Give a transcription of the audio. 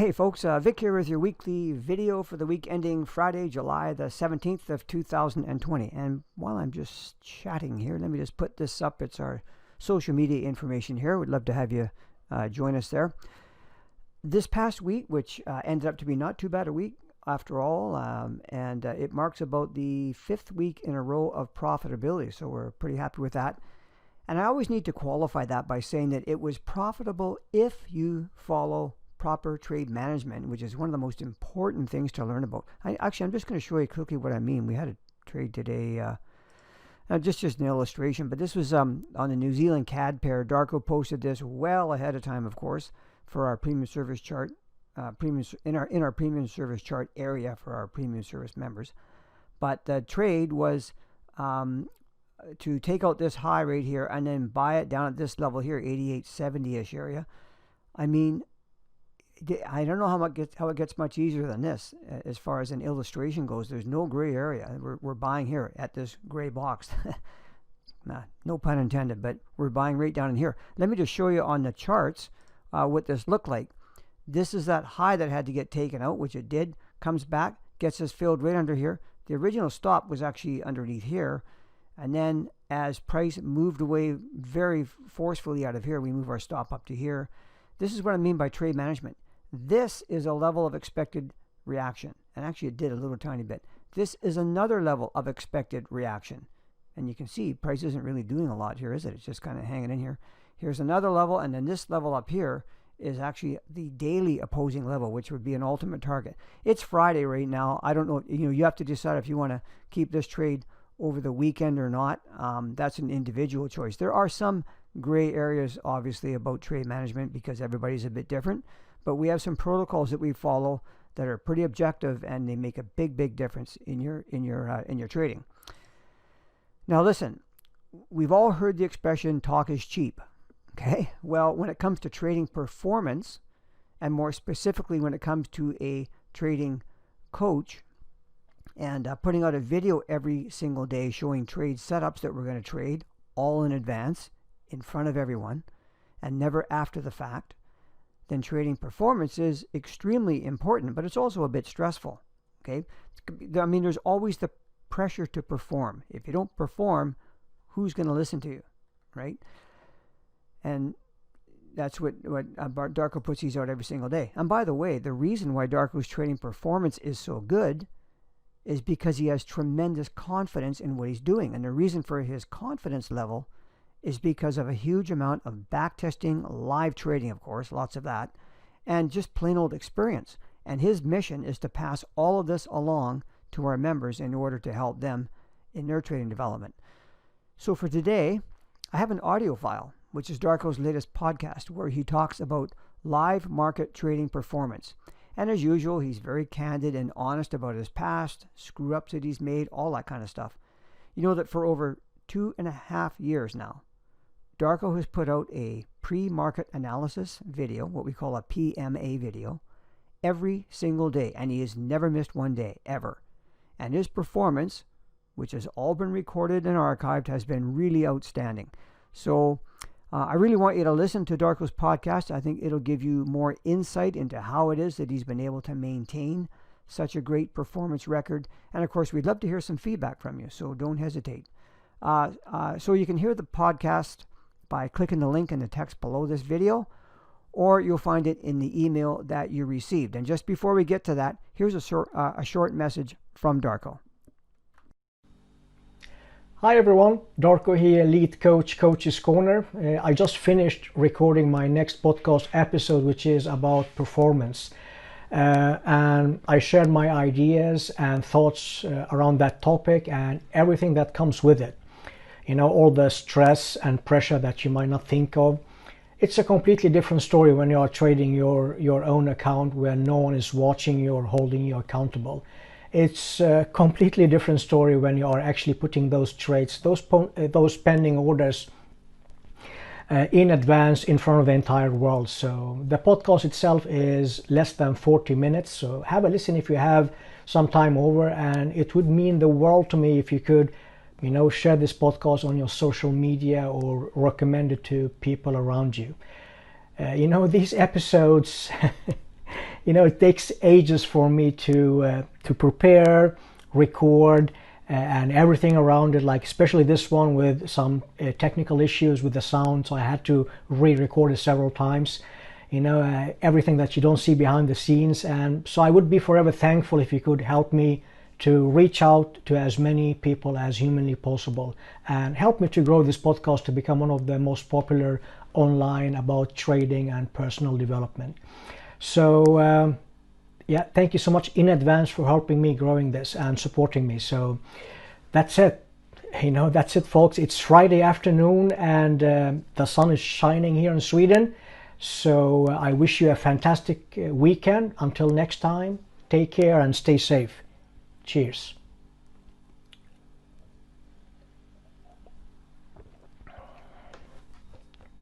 Hey folks, Vic here with your weekly video for the week ending Friday, July the 17th of 2020. And while I'm just chatting here, let me just put this up. It's our social media information here. We'd love to have you join us there. This past week, which ended up to be not too bad a week after all, and it marks about the 5th week in a row of profitability. So we're pretty happy with that. And I always need to qualify that by saying that it was profitable if you follow proper trade management, which is one of the most important things to learn about. I'm just going to show you quickly what I mean. We had a trade today, just an illustration, but this was on the New Zealand CAD pair. Darko posted this well ahead of time, of course, for our premium service chart, in our premium service chart area for our premium service members. But the trade was to take out this high right here and then buy it down at this level here, 88.70-ish area. I mean, I don't know how it gets much easier than this as far as an illustration goes. There's no gray area. We're buying here at this gray box. No pun intended, but we're buying right down in here. Let me just show you on the charts what this looked like. This is that high that had to get taken out, which it did. Comes back, gets us filled right under here. The original stop was actually underneath here. And then as price moved away very forcefully out of here, we move our stop up to here. This is what I mean by trade management. This is a level of expected reaction. And actually it did a little tiny bit. This is another level of expected reaction. And you can see price isn't really doing a lot here, is it? It's just kind of hanging in here. Here's another level, and then this level up here is actually the daily opposing level, which would be an ultimate target. It's Friday right now. I don't know, you have to decide if you want to keep this trade over the weekend or not. That's an individual choice. There are some gray areas, obviously, about trade management because everybody's a bit different. But we have some protocols that we follow that are pretty objective, and they make a big difference in your trading. Now, listen, we've all heard the expression "talk is cheap." Okay, well, when it comes to trading performance, and more specifically when it comes to a trading coach, and putting out a video every single day showing trade setups that we're going to trade all in advance in front of everyone and never after the fact, then trading performance is extremely important, but it's also a bit stressful. Okay, I mean, there's always the pressure to perform. If you don't perform, who's going to listen to you, right? And that's what Darko puts these out every single day. And by the way, the reason why Darko's trading performance is so good is because he has tremendous confidence in what he's doing. And the reason for his confidence level is because of a huge amount of backtesting, live trading, of course, lots of that, and just plain old experience. And his mission is to pass all of this along to our members in order to help them in their trading development. So for today, I have an audio file, which is Darko's latest podcast, where he talks about live market trading performance. And as usual, he's very candid and honest about his past, screw-ups that he's made, all that kind of stuff. You know that for over 2.5 years now, Darko has put out a pre-market analysis video, what we call a PMA video, every single day. And he has never missed one day, ever. And his performance, which has all been recorded and archived, has been really outstanding. So I really want you to listen to Darko's podcast. I think it'll give you more insight into how it is that he's been able to maintain such a great performance record. And of course, we'd love to hear some feedback from you, so don't hesitate. So you can hear the podcast by clicking the link in the text below this video, or you'll find it in the email that you received. And just before we get to that, here's a short message from Darko. Hi everyone, Darko here, lead coach, Coach's Corner. I just finished recording my next podcast episode, which is about performance. And I shared my ideas and thoughts around that topic and everything that comes with it. You know, all the stress and pressure that you might not think of. It's a completely different story when you are trading your own account where no one is watching you or holding you accountable. It's a completely different story when you are actually putting those trades, those pending orders in advance in front of the entire world. So the podcast itself is less than 40 minutes. So have a listen if you have some time over, and it would mean the world to me if you could, share this podcast on your social media or recommend it to people around you. These episodes it takes ages for me to prepare, record, and everything around it, like especially this one with some technical issues with the sound, so I had to re-record it several times. Everything that you don't see behind the scenes. And so I would be forever thankful if you could help me to reach out to as many people as humanly possible and help me to grow this podcast to become one of the most popular online about trading and personal development. So yeah, thank you so much in advance for helping me growing this and supporting me. So that's it. That's it, folks. It's Friday afternoon and the sun is shining here in Sweden. So I wish you a fantastic weekend. Until next time, take care and stay safe. Cheers.